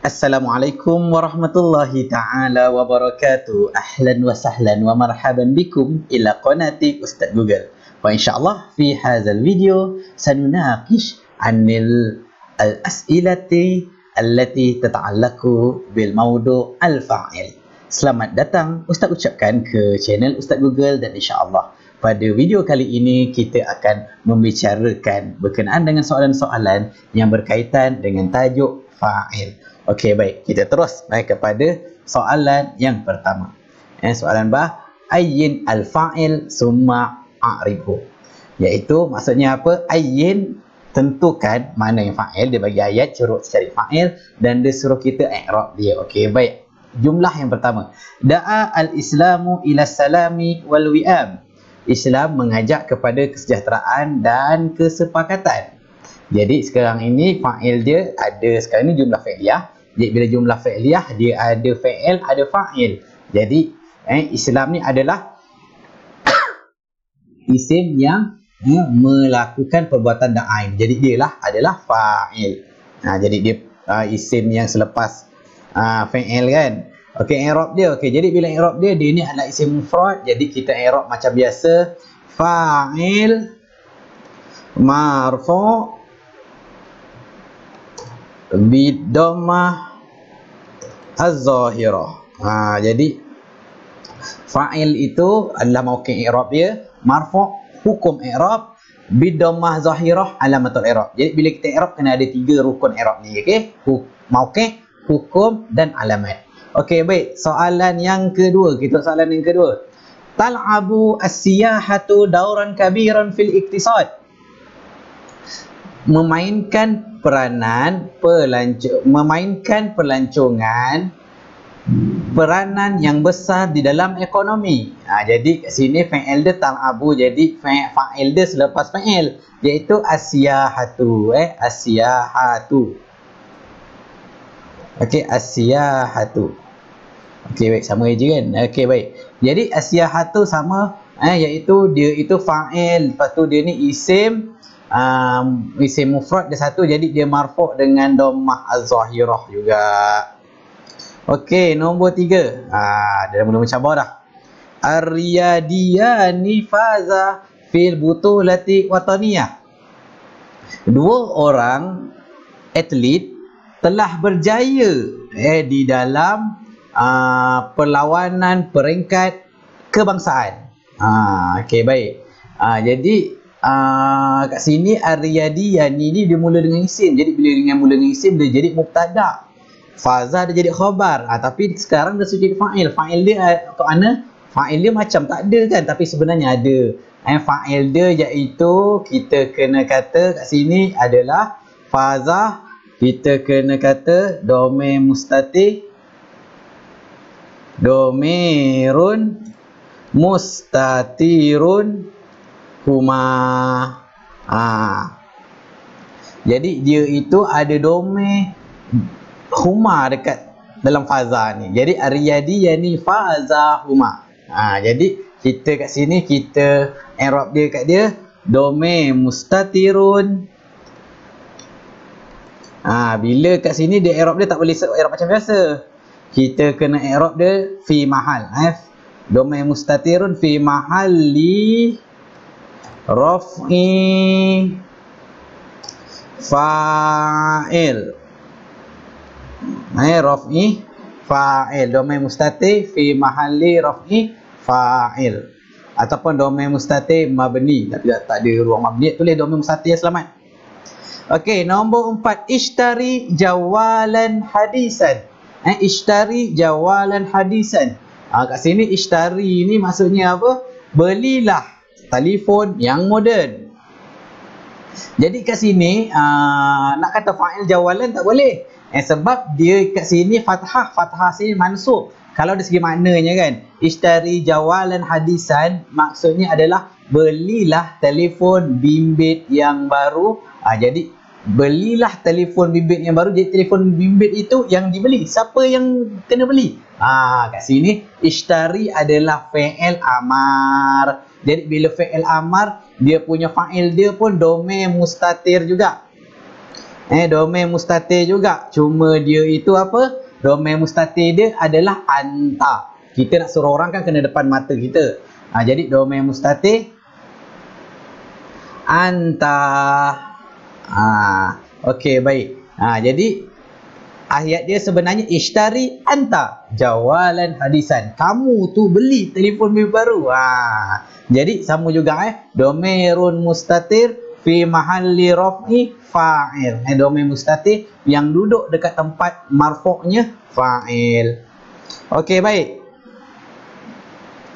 Assalamualaikum warahmatullahi ta'ala wabarakatuh. Ahlan wa sahlan wa marhaban bikum ila qanati Ustaz Google. Wa insyaallah fi hadzal video sanunaqish 'anil al-as'ilati allati tata'allaqu bil mawdu' al-fa'il. Selamat datang Ustaz ucapkan ke channel Ustaz Google, dan insyaallah pada video kali ini kita akan membicarakan berkenaan dengan soalan-soalan yang berkaitan dengan tajuk fa'il. Okey, baik. Kita terus naik kepada soalan yang pertama. Soalan ayyin al-fa'il summa a'ribhu. Iaitu maksudnya apa? Ayyin, tentukan mana yang fa'il. Dia bagi ayat suruh cari fa'il dan dia suruh kita i'rab dia. Okey, baik. Jumlah yang pertama. Da'a al-islamu ila salami wal wi'am. Islam mengajak kepada kesejahteraan dan kesepakatan. Jadi sekarang ini fa'il dia ada, sekarang ini jumlah fi'liyah. Jadi bila jumlah fi'liyah dia ada fa'il, ada fa'il. Jadi Islam ni adalah isim yang melakukan perbuatan da'ain. Jadi dia lah adalah fa'il. Jadi dia isim yang selepas fa'il kan. Okey, i'rab dia. Okey, jadi bila i'rab dia ni adalah isim mufrad. Jadi kita i'rab macam biasa. Fa'il marfu' bidammah az-zahirah. Jadi fa'il itu adalah mauqi' i'rab dia, marfu', hukum i'rab, bidammah zahirah, alamatul i'rab. Jadi bila kita i'rab kena ada 3 rukun i'rab ni, okey? Mauqi', hukum dan alamat. Okey, baik. Soalan yang kedua, soalan yang kedua. Tal'abu as-siyahatu dauran kabiran fil iktisad. Memainkan pelancongan peranan yang besar di dalam ekonomi. Jadi kat sini fa'il dia tal'abu, jadi fa'il dia selepas fa'il iaitu as-siyahatu. As-siyahatu. Okey, as-siyahatu. Okey, baik, sama je kan. Okey, baik. Jadi as-siyahatu sama iaitu dia itu fa'il, lepas tu dia ni isim mufrad dia satu, jadi dia marfu' dengan dhammah az-zahirah juga. Okey, nombor 3. Dia dah mula mencabar dah. Ar-riyadiyani faza fil butulati wataniyah. 2 orang atlet telah berjaya di dalam perlawanan peringkat kebangsaan. Okey, baik. Jadi kat sini ar-riyadiyani ni dia mula dengan isim. Jadi bila mula dengan isim dia jadi mubtada. Faza dia jadi khabar. Tapi sekarang dia sudah jadi fa'il. Fa'il dia kat mana? Fa'il dia macam tak ada kan, tapi sebenarnya ada. Fa'il dia iaitu kita kena kata kat sini adalah faza, kita kena kata dhamir mustatir, dhamirun mustatirun huma. Jadi dia itu ada dhamir huma dekat dalam faza ni. Jadi ar-riyadiyani faza huma. Jadi kita kat sini kita i'rab dia kat dia dhamir mustatirun. Bila kat sini dia i'rab dia tak boleh i'rab macam biasa. Kita kena i'rab dia fi mahal. Dhamir mustatirun fi mahalli raf'i fa'il. Raf'i fa'il. Dhamir mustatir fi mahalli raf'i fa'il. Ataupun dhamir mustatir mabni. Tapi tak ada ruang mabni, tulis dhamir mustatir selamat. Okey, nombor 4. Ishtari jawalan hadisan. Ishtari jawalan hadisan. Kat sini ishtari ni maksudnya apa? Belilah telefon yang moden. Jadi kat sini nak kata fa'il jawalan tak boleh. Sebab dia kat sini fathah sini mansub. Kalau dari segi maknanya kan, ishtari jawalan hadisan maksudnya adalah belilah telefon bimbit yang baru. Jadi belilah telefon bimbit yang baru. Jadi telefon bimbit itu yang dibeli. Siapa yang kena beli? Kat sini ishtari adalah fi'il amar. Jadi bila fi'il amar, dia punya fa'il dia pun dhamir mustatir juga. Domain mustatir juga. Cuma dia itu apa? Domain mustatir dia adalah anta. Kita nak suruh orang kan kena depan mata kita. Jadi domain mustatir anta. Okey, baik. Jadi ayat dia sebenarnya ishtari anta jawalan hadisan. Kamu tu beli telefon bimbit baru. Jadi sama juga domairun mustatir fi mahalli raf'i fa'il. Domain mustatir yang duduk dekat tempat marfu'nya fa'il. Okey, baik.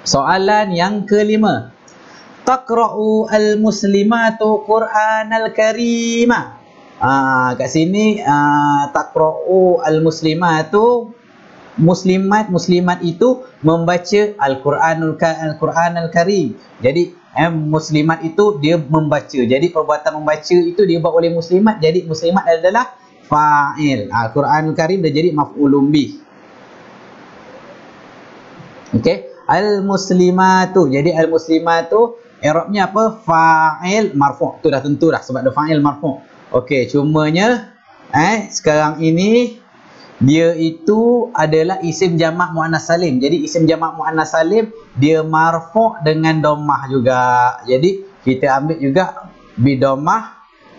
Soalan yang kelima. Taqra'u al-muslimatu Qur'anal Karima. Kat sini taqra'u al-muslimatu, muslimat itu membaca Al-Quranul Karim. Jadi muslimat itu dia membaca. Jadi perbuatan membaca itu dia buat oleh muslimat. Jadi muslimat adalah fa'il. Al-Quranul Karim dah jadi maf'ulun bih. Okey, al-muslimatu. Jadi al-muslimatu i'rabnya apa? Fa'il marfu'. Tu dah tentu dah sebab dia fa'il marfu'. Okey, cumanya sekarang ini dia itu adalah isim jamak muannas salim. Jadi isim jamak muannas salim dia marfu' dengan dhammah juga. Jadi kita ambil juga bi dhammah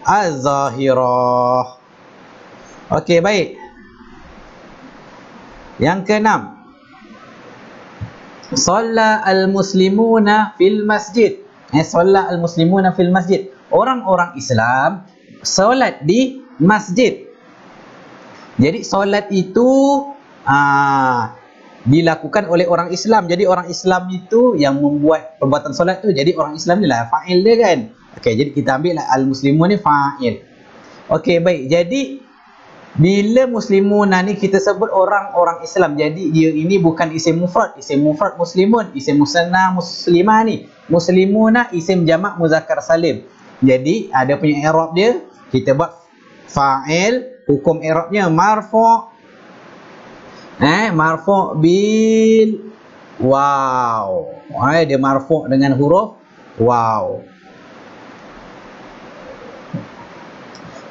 az-zahirah. Okey, baik. Yang keenam. Shalla al-muslimuna fil masjid. Shalla al-muslimuna fil masjid. Orang-orang Islam solat di masjid. Jadi solat itu dilakukan oleh orang Islam. Jadi orang Islam itu yang membuat perbuatan solat tu. Jadi orang Islam ni lah fa'il dia kan. Okey, jadi kita ambil lah al-muslimun ni fa'il. Okey, baik. Jadi bila muslimuna ni kita sebut orang-orang Islam. Jadi dia ini bukan isim mufrad. Isim mufrad muslimun, isim musanna muslimah ni. Muslimuna isim jamak muzakkar salim. Jadi ada punya i'rab dia, kita buat fa'il, hukum i'rabnya marfu'. Marfu' bil waw. Dia marfu' dengan huruf waw.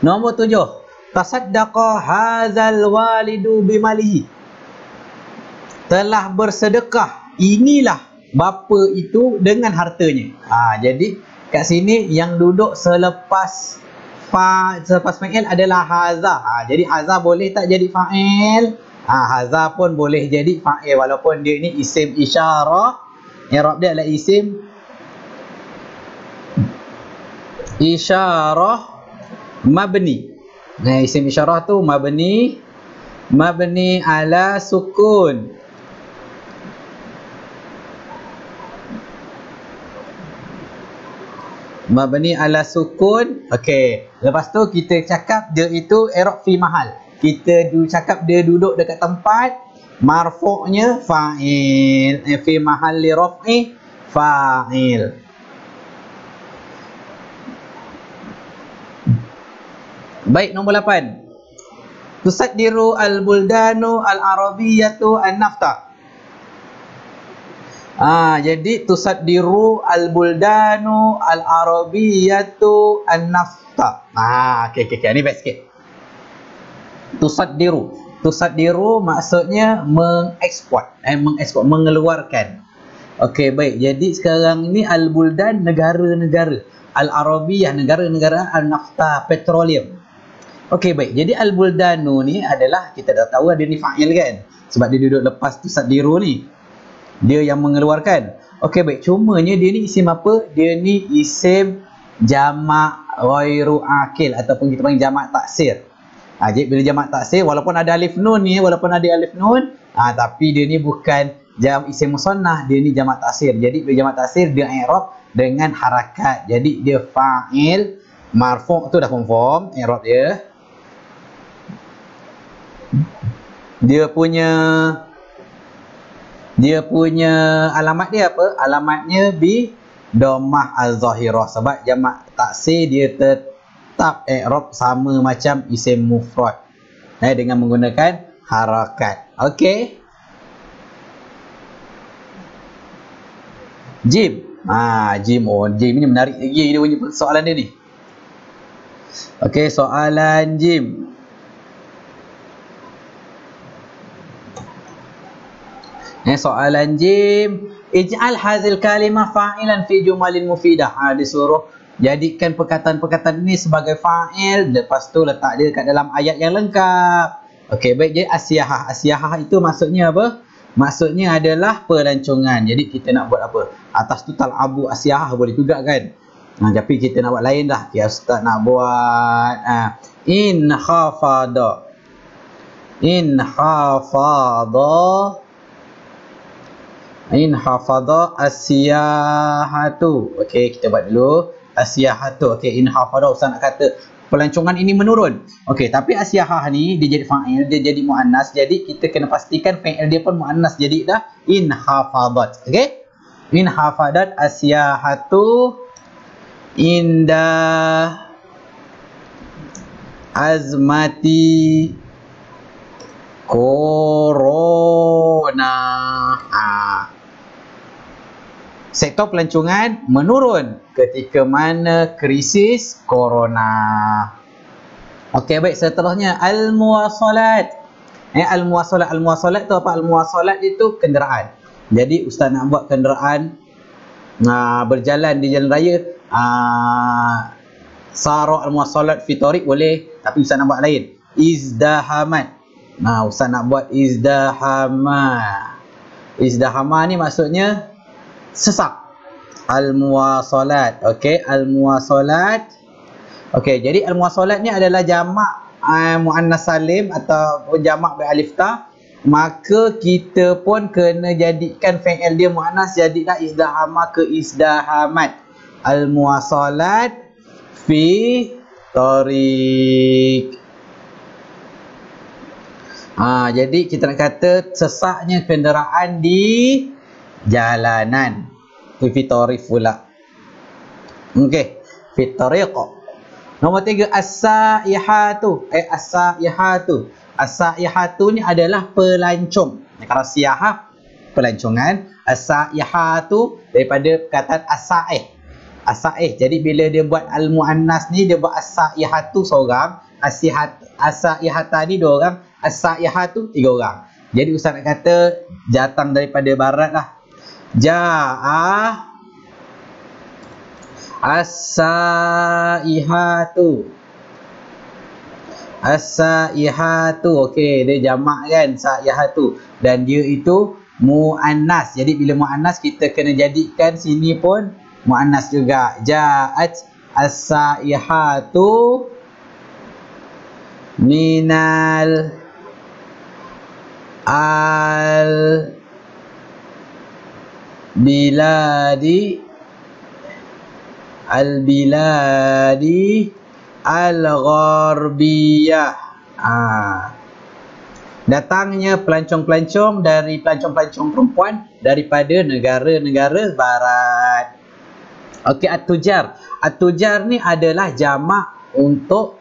Nombor 7. Tasaddaqa hazal walidu bimalihi. Telah bersedekah inilah bapa itu dengan hartanya. Jadi kat sini yang duduk selepas fa'il adalah haza. Jadi haza boleh tak jadi fa'il? Haza pun boleh jadi fa'il walaupun dia ni isim isyarah. I'rab dia adalah isim isyarah mabni. Isim isyarah tu mabni ala sukun. Mabni ala sukun. Okey. Lepas tu kita cakap dia itu i'rab fi mahal. Kita cakap dia duduk dekat tempat marfu'nya fa'il. Fi mahalli raf'i fa'il. Baik, nombor 8. Tusaddiru al-buldanu al-arabiyyatu an-nafta. Jadi tusaddiru al-buldanu al-arabiyyatu an-nafta. Okey. Ni baik sikit. Tusaddiru maksudnya mengeksport, mengeluarkan. Okey, baik. Jadi sekarang ni al-buldan negara-negara, al-arabiyyah negara-negara, an-nafta petroleum. Okey, baik. Jadi al-buldanu ni adalah kita dah tahu dia ni fa'il kan? Sebab dia duduk lepas tusaddiru ni. Dia yang mengeluarkan. Okey, baik. Cumanya dia ni isim apa? Dia ni isim jamak ghairu akil ataupun kita panggil jamak taksir. Jadi bila jamak taksir walaupun ada alif nun ni, tapi dia ni bukan isim musannah, dia ni jamak taksir. Jadi bila jamak taksir dia i'rab dengan harakat. Jadi dia fa'il marfu' tu dah confirm i'rab dia. Dia punya alamat dia apa? Alamatnya bi dhammah az-zahirah. Sebab jamak taksir dia tetap i'rab sama macam isim mufrad. Dengan menggunakan harakat. Okey. Jim. Jim ni menarik lagi dia punya soalan dia ni. Okey, soalan Jim. Soalan Jim. Ij'al hazil kalimah fa'ilan fi jumalin mufidah. Disuruh jadikan perkataan-perkataan ini sebagai fa'il, lepas tu letak dia kat dalam ayat yang lengkap. Okey, baik. Jadi asyahah. Asyahah itu maksudnya apa? Maksudnya adalah pelancongan. Jadi kita nak buat apa? Atas tu tal'abu asyahah boleh juga kan? Tapi kita nak buat lain dah. Ya, Ustaz nak buat in khafada. In khafada. In hafadha asyahatu. Okey, kita buat dulu asyahatu. Okey, in hafadha Ustaz nak kata pelancongan ini menurun. Okey, tapi asyahah ni dia jadi fa'il, dia jadi muannas. Jadi kita kena pastikan fa'il dia pun muannas. Jadi dah in hafadat. Okey? In hafadat asyahatu inda azmati corona. Sektor pelancongan menurun ketika mana krisis corona. Okey, baik, seterusnya al-muwasalat. Al-muwasalat. Al-muwasalat tu apa? Al-muwasalat itu kenderaan. Jadi Ustaz nak buat kenderaan berjalan di jalan raya, sara al-muwasalat fi tariq boleh, tapi Ustaz nak buat lain. Izdahamat. Ustaz nak buat izdahama. Izdahama ni maksudnya sesak. Al-muwasalat. Okey, al-muwasalat. Okey, jadi al-muwasalat ni adalah jamak muannas salim atau jamak beralif ta. Maka kita pun kena jadikan fa'il dia muannas, jadilah izdahama ke izdahamat. Al-muwasalat fi tariq. Jadi kita nak kata sesaknya kenderaan di jalanan. Fitarif pula. Okey, fitariq. Nombor 3 as-saihatu. As-saihatu. As-saihatu ni adalah pelancong. Kalau siyahah pelancongan, as-saihatu daripada perkataan as-saih. As-saih. Jadi bila dia buat al-muannas ni, dia buat as-saihatu seorang, as-saihata ni 2 orang, as-saihatu 3 orang. Jadi Ustaz nak kata datang daripada barat lah. Ja'a as-saihatu. As-saihatu. Okey, dia jamak kan, saihatu, dan dia itu muannas. Jadi bila muannas kita kena jadikan sini pun muannas juga. Ja'at as-saihatu minal biladi al-gharbiyah. Datangnya pelancong-pelancong dari pelancong-pelancong perempuan daripada negara-negara barat. Okey, at-tujar. At-tujar ni adalah jamak untuk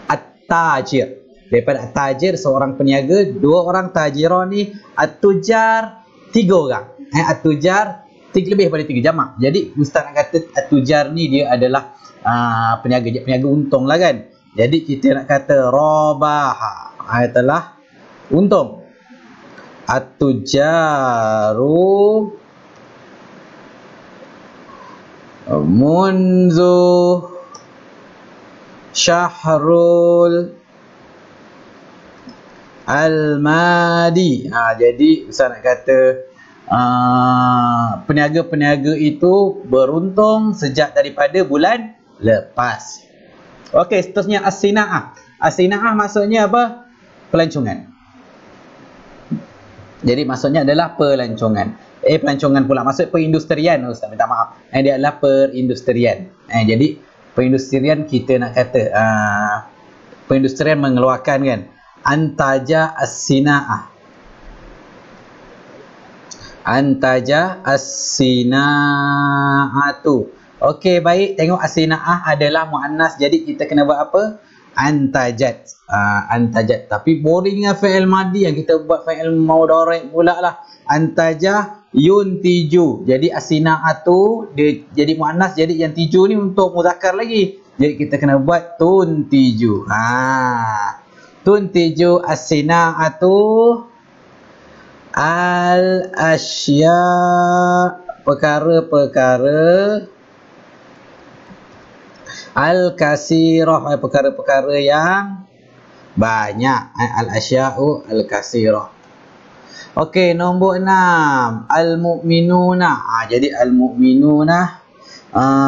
at-tajir. Daripada at-tajir seorang peniaga, 2 orang tajirah ni. At-tujar 3 orang. At-tujar lebih daripada 3 jamak. Jadi Ustaz nak kata at-tujar ni dia adalah peniaga untung lah kan. Jadi kita nak kata rabaha, telah untung. At-tujaru munzu syahrul al-madi. Jadi Ustaz nak kata peniaga-peniaga itu beruntung sejak daripada bulan lepas. Okey, seterusnya as-sina'ah. As-sina'ah maksudnya apa? Pelancongan. Jadi maksudnya adalah pelancongan. Pelancongan pula maksud perindustrian. Ustaz minta maaf. Dia adalah perindustrian. Jadi perindustrian kita nak kata perindustrian mengeluarkan kan. Antaja as-sina'ah. Antaja as-sina'atu. Okey, baik. Tengok as-sina'ah adalah muannas. Jadi kita kena buat apa? Antajat. Antajat. Tapi boring lah fa'il madi. Yang kita buat fa'il mudhari' pula lah. Antaja yuntiju. Jadi as-sina'atu dia jadi muannas. Jadi yang tiju ni untuk muzakkar lagi. Jadi kita kena buat tuntiju. Tuntiju as-sina'atu al-asya, perkara-perkara, al-kasirah, perkara-perkara yang banyak. Al-asya'u al-kasirah. Okey, nombor 6, al-mu'minuna. Jadi al-mu'minuna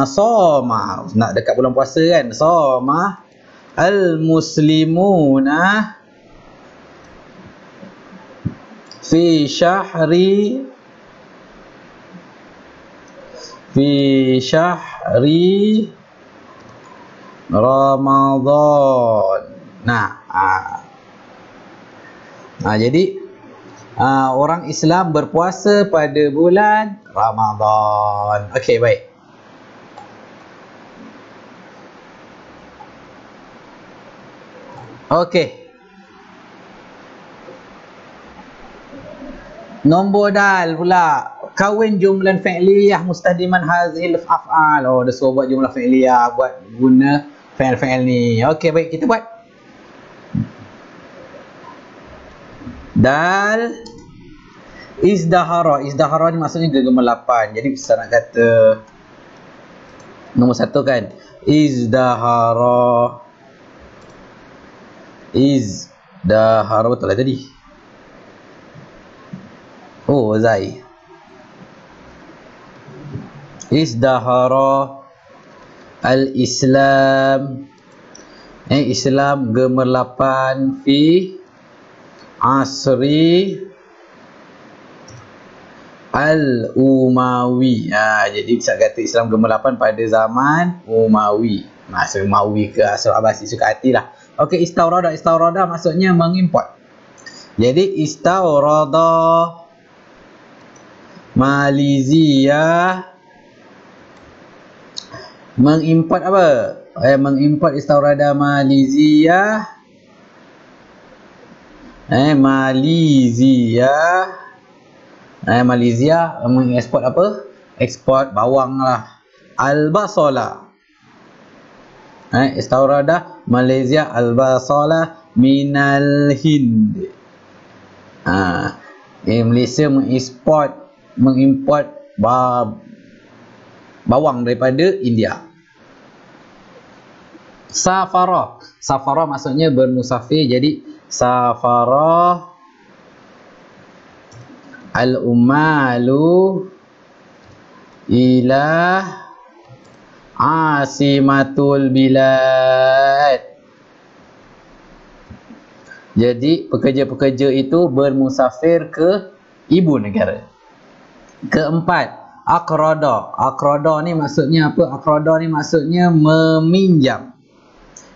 soma, nak dekat bulan puasa kan, soma. Al-muslimuna fi syahri Ramadan. Jadi orang Islam berpuasa pada bulan Ramadan. Okey, baik. Okey. Nombor dal pula. Kawin jumlah fi'liyah mustahdiman hazil af'al. Oh, dia suruh buat jumlah fi'liyah, buat guna fi'il ni. Okey, baik, kita buat. Dal izdahara. Izdahara ni maksudnya gemerlapan. Jadi kita nak kata nombor 1 kan, izdahara. Izdahara betul lah tadi. Oh, Zai. Izdahara al-Islam. Islam gemerlapan fi asri al-Umawi. Jadi bisa kata Islam gemerlapan pada zaman Umawi. Maksud Umawi ke Asr Abbasi, suka hati lah. Okey, istawrada. Istawrada maksudnya mengimport. Jadi istawrada Malaysia. Mengimport apa? Mengimport istawrada Malaysia. Malaysia mengeksport apa? Ekspor bawang lah. Al-basala. Istawrada Malaysia al-basala minal Hind. Malaysia mengimport bawang daripada India. Safara. Safara maksudnya bermusafir. Jadi safara al-ummalu ila asimatul bilad. Jadi pekerja-pekerja itu bermusafir ke ibu negara. Keempat, aqrada. Aqrada ni maksudnya apa? Aqrada ni maksudnya meminjam.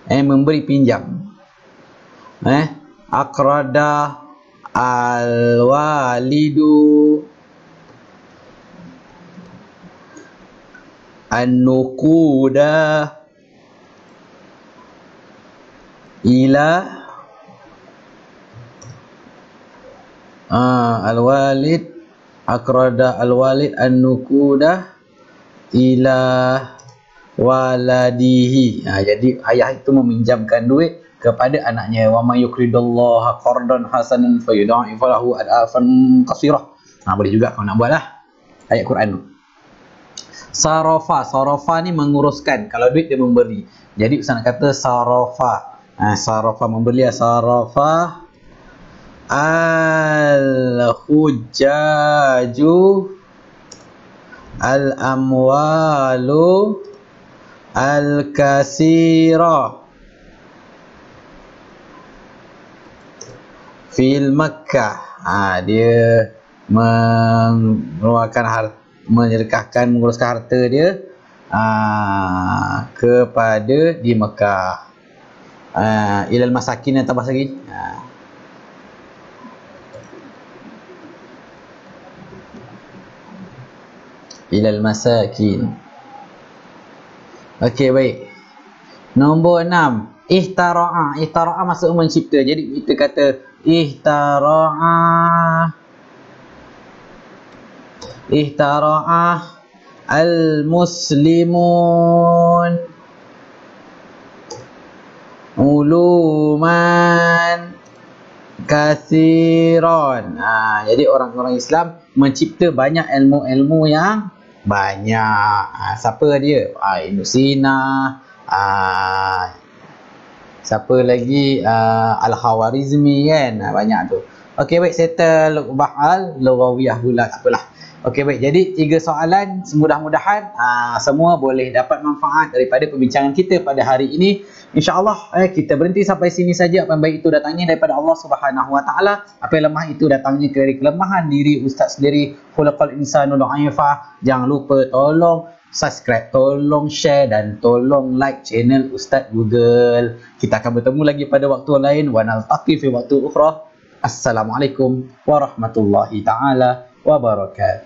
Memberi pinjam. Aqrada al-walidu an-nuquda ila al-walid. Aqrada al-walid an-nuquda ila waladihi. Jadi ayah itu meminjamkan duit kepada anaknya. Wa may yuqridullaha qardan hasanan fayudha'ifu lahu ad'afan katsirah. Boleh juga kalau nak buatlah ayat Quran tu. Sarafa. Sarafa ni menguruskan. Kalau duit dia memberi. Jadi Ustaz nak kata sarafa. Sarafa membeli. Sarafa al-hujjaju al-amwalu al-kasira fil Makkah. Dia mengeluarkan menyedekahkan, menguruskan harta dia kepada di Mekah. Ilal masakin yang tambah lagi. Ilal masakin. Okey, baik. Nombor 6, ihtara'a. Ihtara'a maksud mencipta. Jadi kita kata ihtara'a al-muslimun uluman kathiron. Jadi orang-orang Islam mencipta banyak ilmu-ilmu yang banyak. Siapa dia? Ibn Sina, siapa lagi? Al-Khawarizmi kan, banyak tu. Okey baik, settle bahal lughawiyah pula, tak apalah. Okey baik, jadi 3 soalan, mudah-mudahan semua boleh dapat manfaat daripada perbincangan kita pada hari ini. InsyaAllah kita berhenti sampai sini saja. Apa yang baik itu datangnya daripada Allah Subhanahu Wa Taala, apa yang lemah itu datangnya dari kelemahan diri ustaz sendiri. Khulaqal insanu dha'ifa. Jangan lupa tolong subscribe, tolong share dan tolong like channel Ustaz Google. Kita akan bertemu lagi pada waktu lain. Wa naltaqi fi waktu ukhra. Assalamualaikum warahmatullahi taala wabarakatuh.